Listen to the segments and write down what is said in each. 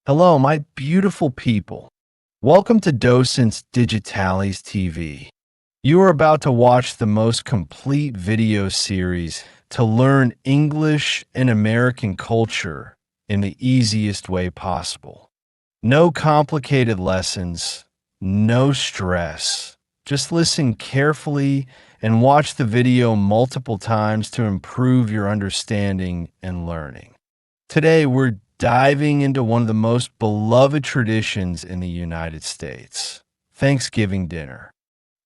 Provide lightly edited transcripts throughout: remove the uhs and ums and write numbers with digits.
Hello, my beautiful people. Welcome to Docentes DigitalesTV. You are about to watch the most complete video series to learn English and American culture in the easiest way possible. No complicated lessons, no stress. Just listen carefully and watch the video multiple times to improve your understanding and learning. Today, we're diving into one of the most beloved traditions in the United States, Thanksgiving dinner.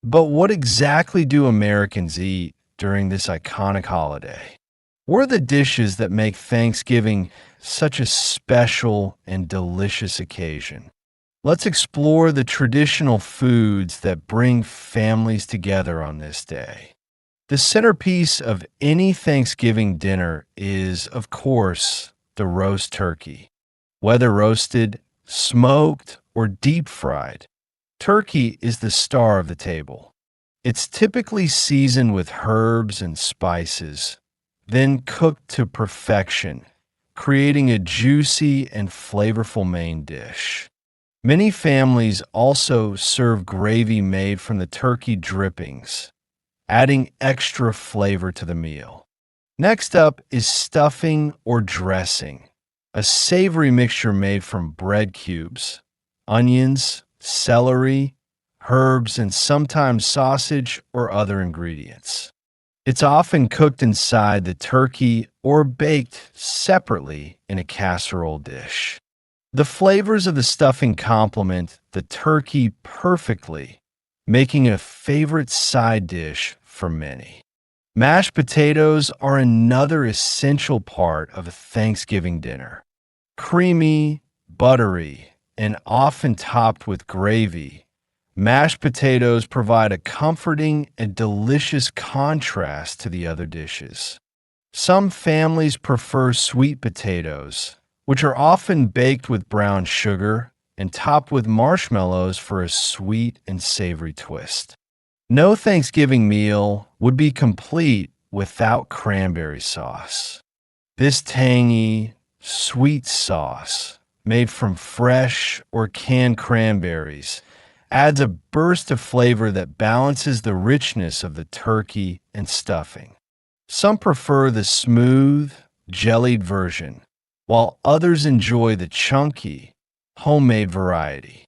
But what exactly do Americans eat during this iconic holiday? What are the dishes that make Thanksgiving such a special and delicious occasion? Let's explore the traditional foods that bring families together on this day. The centerpiece of any Thanksgiving dinner is, of course, the roast turkey. Whether roasted, smoked, or deep fried, turkey is the star of the table. It's typically seasoned with herbs and spices, then cooked to perfection, creating a juicy and flavorful main dish. Many families also serve gravy made from the turkey drippings, adding extra flavor to the meal. Next up is stuffing or dressing, a savory mixture made from bread cubes, onions, celery, herbs, and sometimes sausage or other ingredients. It's often cooked inside the turkey or baked separately in a casserole dish. The flavors of the stuffing complement the turkey perfectly, making it a favorite side dish for many. Mashed potatoes are another essential part of a Thanksgiving dinner. Creamy, buttery, and often topped with gravy, mashed potatoes provide a comforting and delicious contrast to the other dishes. Some families prefer sweet potatoes, which are often baked with brown sugar and topped with marshmallows for a sweet and savory twist. No Thanksgiving meal would be complete without cranberry sauce. This tangy, sweet sauce, made from fresh or canned cranberries, adds a burst of flavor that balances the richness of the turkey and stuffing. Some prefer the smooth, jellied version, while others enjoy the chunky, homemade variety.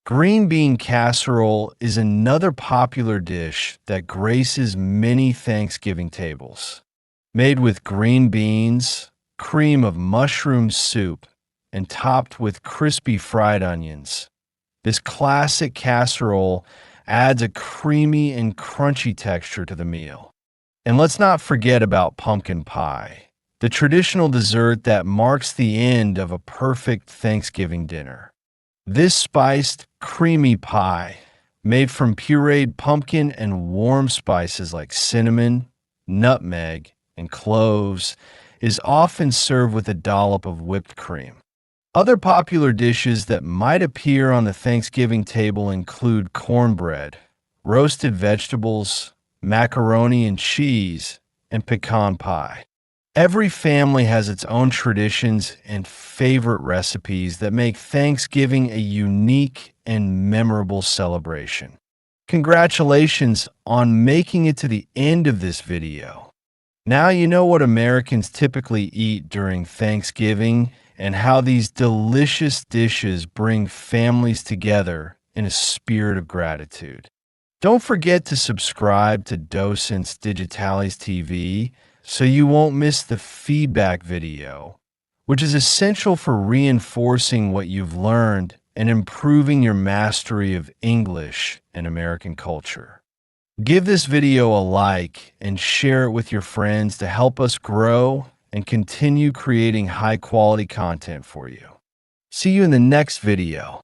Green bean casserole is another popular dish that graces many Thanksgiving tables. Made with green beans, cream of mushroom soup, and topped with crispy fried onions, this classic casserole adds a creamy and crunchy texture to the meal. And let's not forget about pumpkin pie, the traditional dessert that marks the end of a perfect Thanksgiving dinner. This spiced, creamy pie, made from pureed pumpkin and warm spices like cinnamon, nutmeg, and cloves, is often served with a dollop of whipped cream. Other popular dishes that might appear on the Thanksgiving table include cornbread, roasted vegetables, macaroni and cheese, and pecan pie. Every family has its own traditions and favorite recipes that make Thanksgiving a unique and memorable celebration. Congratulations on making it to the end of this video. Now you know what Americans typically eat during Thanksgiving and how these delicious dishes bring families together in a spirit of gratitude. Don't forget to subscribe to Docentes DigitalesTV so you won't miss the feedback video, which is essential for reinforcing what you've learned and improving your mastery of English and American culture. Give this video a like and share it with your friends to help us grow and continue creating high-quality content for you. See you in the next video.